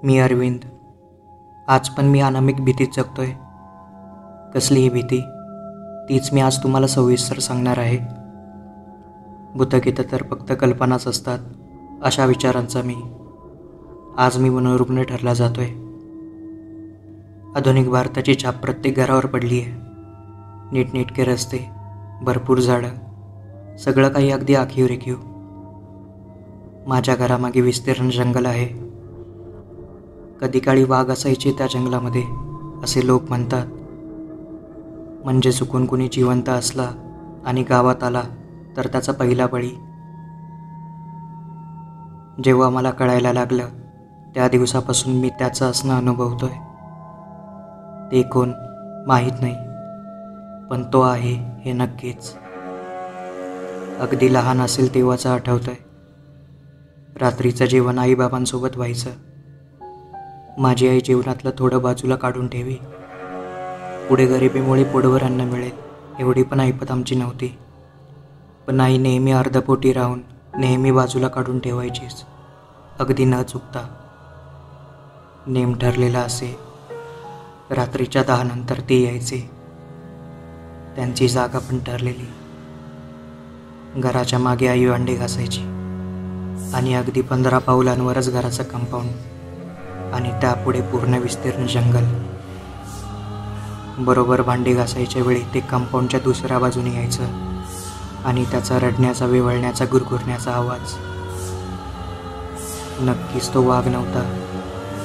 मी अरविंद. आज पण मी अनामिक भीतीत जगतोय. कसली ही भीती? तीच मी आज तुम्हाला सविस्तर सांगणार आहे. भूतगीतं तर फक्त कल्पनाच असतात, अशा विचारांचा आज मी मनोरुग्ण ठरला जातोय. आधुनिक भारताची छाप प्रत्येक घरावर पडली आहे. नीटनेटके रस्ते, भरपूर झाडं, सगळं काही अगदी आखीव रेखीव. माझ्या घरामागे विस्तीर्ण जंगल आहे. कधी काळी वाघ असायचे त्या जंगलामध्ये, असे लोक म्हणतात. म्हणजे चुकून कुणी जिवंत असला आणि गावात आला तर त्याचा पहिला बळी. जेव्हा मला कळायला लागलं त्या दिवसापासून मी त्याचं असणं अनुभवतोय. ते कोण माहीत नाही, पण तो आहे हे नक्कीच. अगदी लहान असेल तेव्हाचं आठवतंय. रात्रीचं जेवण आईबाबांसोबत व्हायचं. माझी आई जेवणातलं थोडं बाजूला काढून ठेवी. पुढे गरिबीमुळे पोटभर अन्न मिळेल एवढी पण ऐपत आमची नव्हती. पण आई नेहमी अर्धपोटी राहून नेहमी बाजूला काढून ठेवायचीच, अगदी न चुकता. नेम ठरलेला असे. रात्रीच्या 10 नंतर ते यायचे. त्यांची जागा पण ठरलेली. घराच्या मागे आई अंडे घासायची आणि अगदी 15 पावलांवरच घराचं कंपाऊंड आणि त्यापुढे पूर्ण विस्तीर्ण जंगल. बरोबर भांडी घासायच्या वेळी ते कंपाऊंडच्या दुसऱ्या बाजूने यायचं आणि त्याचा रडण्याचा, विव्हळण्याचा, गुरगुरण्याचा आवाज. नक्कीच तो वाघ नव्हता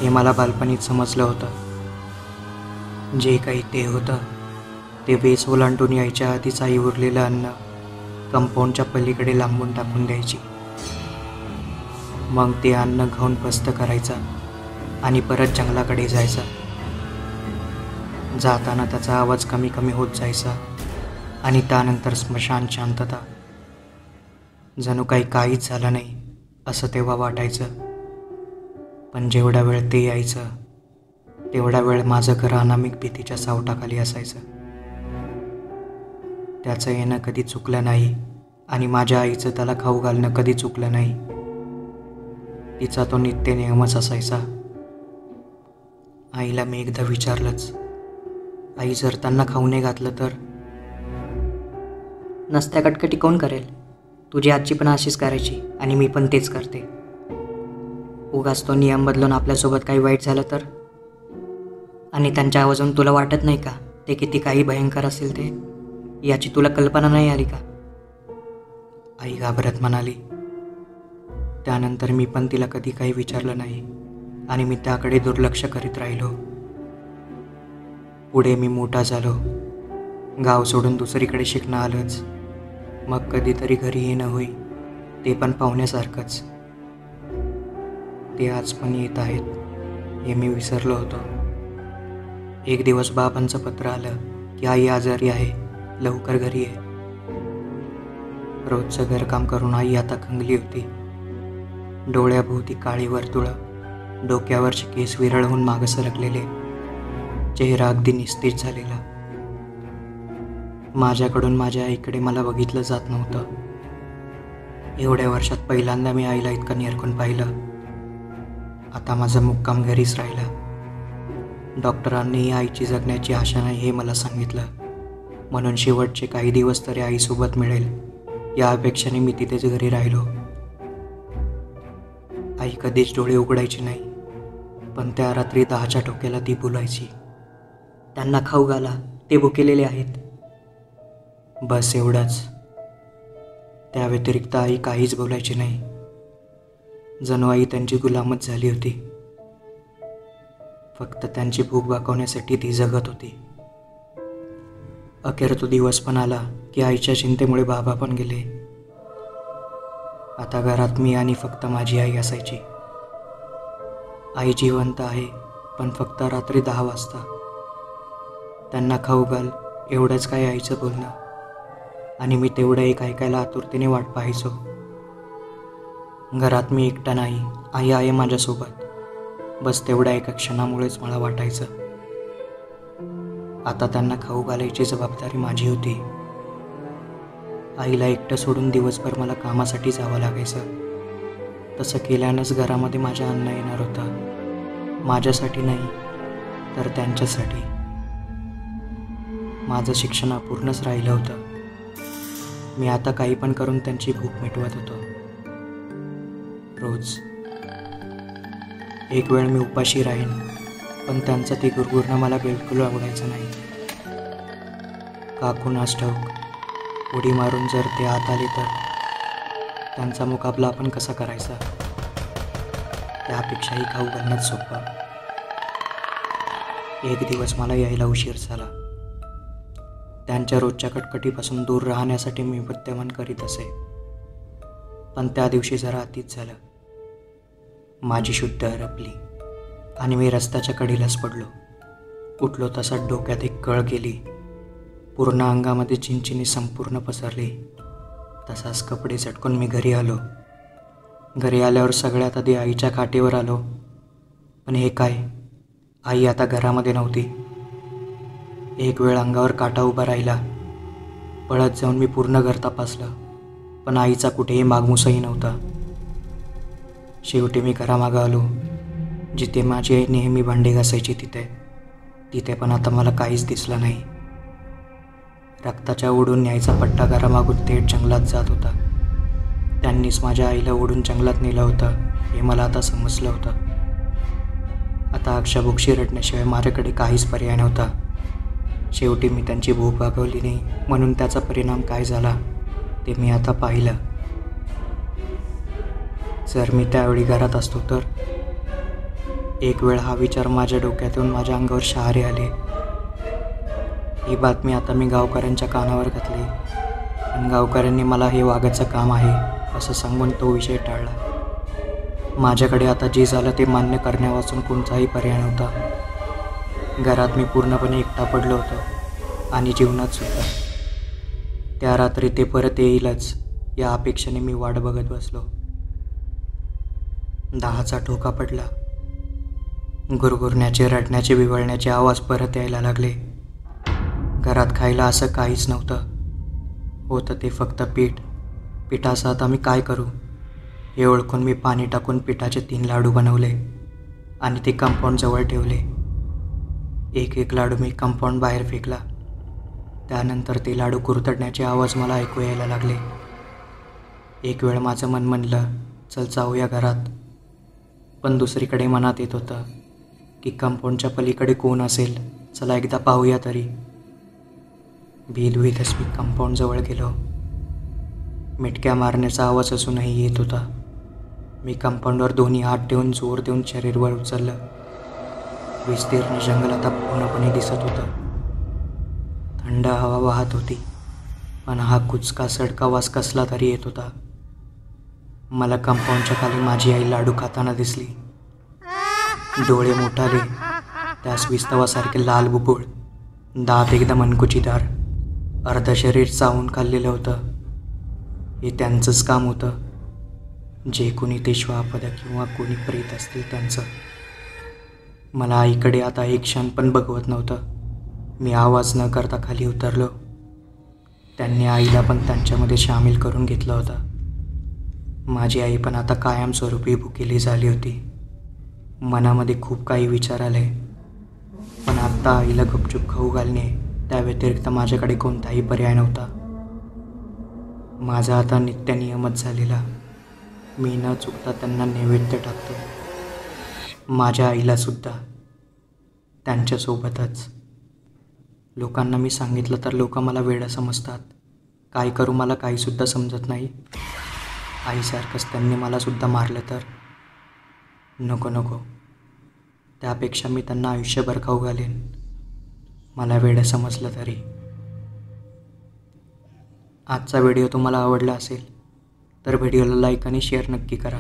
हे मला बालपणीच समजलं होतं. जे काही ते होतं ते वेस ओलांडून यायच्या आधीच आई उरलेलं अन्न कंपाऊंडच्या पलीकडे लांबून टाकून द्यायची. मग ते अन्न खाऊन पस्त करायचा आणि परत जंगलाकडे जायचा. जाताना त्याचा आवाज कमी कमी होत जायचा आणि त्यानंतर स्मशान शांतता. जणू काहीच झालं नाही असं तेव्हा वाटायचं. पण जेवढा वेळ ते यायचं तेवढा वेळ माझं घर अनामिक भीतीच्या सावटाखाली असायचं. त्याचं येणं कधी चुकलं नाही आणि माझ्या आईचं त्याला खाऊ घालणं कधी चुकलं नाही. तिचा तो नित्य नियमच असायचा. आईला मी एकदा विचारलंच, आई जर त्यांना खाऊ नाही घातलं तर? नसत्या कटकटी कोण करेल? तुझी आजी पण अशीच करायची आणि मी पण तेच करते. उगाच तो नियम बदलून आपल्यासोबत काही वाईट झालं तर? आणि त्यांच्या आवाजातून तुला वाटत नाही का ते किती काही भयंकर असेल ते? याची तुला कल्पना नाही आली का? आई घाबरत म्हणाली. त्यानंतर मी पण तिला कधी काही विचारलं नाही आणि मी त्याकडे दुर्लक्ष करीत राहिलो. पुढे मी मोठा झालो. गाव सोडून दुसरीकडे शिकणं आलंच. मग कधीतरी घरी येणं होई, ते पण पाहुण्यासारखंच. ते आज पण येत आहेत हे मी विसरलो होतो. एक दिवस बाबांचं पत्र आलं की आई आजारी आहे, लवकर घरी ये. रोजचं घरकाम करून आई आता खंगली होती. डोळ्याभोवती काळी वर्तुळं, डोक्यावरचे केस विरळहून मागं सरकलेले, चेहरा अगदी निस्तेज झालेला. माझ्याकडून माझ्या आईकडे मला बघितलं जात नव्हतं. एवढ्या वर्षात पहिल्यांदा मी आईला इतकं निरखून पाहिलं. आता माझा मुक्काम घरीच राहिला. डॉक्टरांनीही आईची जगण्याची आशा नाही हे मला सांगितलं. म्हणून शेवटचे काही दिवस तरी आईसोबत मिळेल या अपेक्षेने मी तिथेच घरी राहिलो. आई कधीच डोळे उघडायची नाही, पण त्या रात्री 10च्या ठोक्याला ती बोलायची, त्यांना खाऊ घाला, ते भुकेलेले आहेत. बस एवढंच. त्या व्यतिरिक्त आई काहीच बोलायची नाही. जणू आई त्यांची गुलामच झाली होती. फक्त त्यांची भूक भागवण्यासाठी ती जगत होती. अखेर तो दिवस पण आला की आईच्या चिंतेमुळे बाबा पण गेले. आता घरात मी आणि फक्त माझी आई असायची. आई जिवंत आहे, पण फक्त रात्री 10 वाजता. त्यांना खाऊ घाल एवढंच काय आईचं बोलणं, आणि मी तेवढं एक ऐकायला आतुरतेने वाट पाहायचो. घरात मी एकटा नाही, आई आहे माझ्यासोबत. बस तेवढ्या एका क्षणामुळेच मला वाटायचं आता त्यांना खाऊ घालायची जबाबदारी माझी होती. आईला एकटं सोडून दिवसभर मला कामासाठी जावं लागायचं. तसं केल्यानंच घरामध्ये माझ्या अन्न येणार होतं. माझ्यासाठी नाही तर त्यांच्यासाठी. माझं शिक्षण अपूर्णच राहिलं होतं. मी आता काही पण करून त्यांची भूक मिटवत होतो. रोज एक वेळ मी उपाशी राहीन, पण त्यांचं ते गुरगुरणं मला बिलकुल आवडायचं नाही. काकूनास ठाऊक उडी मारून जर ते आत आले तर त्यांचा मुकाबला आपण कसा करायचा, त्यापेक्षाही खाऊ घालण्यात सोपं. एक दिवस मला यायला उशीर झाला. त्यांच्या रोजच्या कटकटीपासून दूर राहण्यासाठी मी बुद्धिमान करीत असे, पण त्या दिवशी जरा अतीच झालं. माझी शुद्ध हरपली आणि मी रस्त्याच्या कडेलाच पडलो. उठलो तसा डोक्यात एक कळ गेली. पूर्ण अंगामध्ये चिंचिनी संपूर्ण पसरली. तसाच कपडे चटकून मी घरी आलो. घरी आल्यावर सगळ्यात आधी आईच्या खाटेवर आलो. पण हे काय, आई आता घरामध्ये नव्हती. एक वेळ अंगावर काटा उभा राहिला. पळत जाऊन मी पूर्ण घर तपासलं, पण आईचा कुठेही मागमूसही नव्हता. शेवटी मी घरामागं आलो, जिथे माझी आई नेहमी भांडे घासायची तिथे पण आता मला काहीच दिसलं नाही. रक्ताच्या ओढून न्यायचा पट्टा घरामागून थेट जंगलात जात होता. त्यांनीच माझ्या आईला ओढून जंगलात नेलं होतं हे मला आता समजलं होतं. आता अक्षाभोक्षी रडण्याशिवाय माझ्याकडे काहीच पर्याय नव्हता. शेवटी मी त्यांची भूक भागवली नाही, म्हणून त्याचा परिणाम काय झाला ते मी आता पाहिलं. जर मी त्यावेळी घरात असतो तर. एक वेळ हा विचार माझ्या डोक्यात येऊन माझ्या अंगावर शहारे आले. ही बातमी आता मी गावकऱ्यांच्या कानावर घातली, पण गावकऱ्यांनी मला हे वाघाचं काम आहे असं सांगून तो विषय टाळला. माझ्याकडे आता जे झालं ते मान्य करण्यावाचून कोणताही पर्याय नव्हता. घरात मी पूर्णपणे एकटा पडलो होतो आणि जीवनात सुद्धा. त्या रात्री ते परत येईलच या अपेक्षेने मी वाट बघत बसलो. 10चा ठोका पडला. गुरगुरण्याचे, रडण्याचे, विव्हळण्याचे आवाज परत यायला लागले. घरात खायला असं काहीच नव्हतं. होतं ते फक्त पीठ. पिठाचं आता मी काय करू हे ओळखून मी पाणी टाकून पिठाचे 3 लाडू बनवले आणि ते कंपाऊंड जवळ ठेवले. एक लाडू मी कंपाऊंड बाहेर फेकला. त्यानंतर ते लाडू कुरतडण्याचे आवाज मला ऐकू यायला लागले. एक वेळ माझं मन म्हणलं, चल जाऊया घरात. पण दुसरीकडे मनात येत होतं की कंपाऊंडच्या पलीकडे कोण असेल, चला एकदा पाहूया तरी. भीतभीतच मी कंपाऊंड जवळ गेलो. मिटक्या मारण्याचा आवाज असूनही येत होता. मी कंपाऊंडवर दोन्ही हात ठेवून जोर देऊन शरीरवर उचललं. विस्तीर्ण जंगल आता पूर्णपणे दिसत होतं. थंड हवा वाहत होती, पण हा कुचका सडका वास कसला तरी येत होता. मला कंपाऊंडच्या खाली माझी आई लाडू खाताना दिसली. डोळे मोठाले, त्यास विस्तवासारखे लाल बुबुळ, दात एकदम मनकुचीदार, अर्ध शरीर चावून खाल्लेलं होतं. हे त्यांचंच काम होतं, जे कोणी ते श्वापद किंवा कोणी प्रेत असतील त्यांचं. मला आईकडे आता एक क्षण पण बघवत नव्हतं. मी आवाज न करता खाली उतरलो. त्यांनी आईला पण त्यांच्यामध्ये सामील करून घेतलं होतं. माझी आई पण आता कायमस्वरूपी भुकेली झाली होती. मनामध्ये खूप काही विचार आले, पण आत्ता आईला गुपचूप खाऊ घालणे त्या व्यतिरिक्त माझ्याकडे कोणताही पर्याय नव्हता. माझा आता नित्य नियमच झालेला. मी न चुकता त्यांना नैवेद्य टाकतो. माझ्या आईला सुद्धा, त्यांच्यासोबतच. लोकांना मी सांगितलं तर लोक मला वेडं समजतात. काय करू मला काहीसुद्धा समजत नाही. आईसारखंच त्यांनी मला सुद्धा मारलं तर. नको. त्यापेक्षा मी त्यांना आयुष्यभर खाऊ घालेन, मला वेडं समजलं तरी. आजचा व्हिडिओ तुम्हाला आवडला असेल तर व्हिडिओला लाईक आणि शेअर नक्की करा.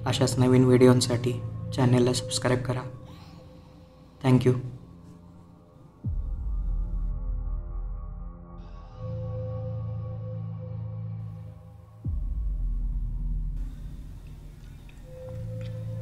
अशाच नवीन व्हिडिओंसाठी चॅनलला सबस्क्राईब करा. थँक्यू.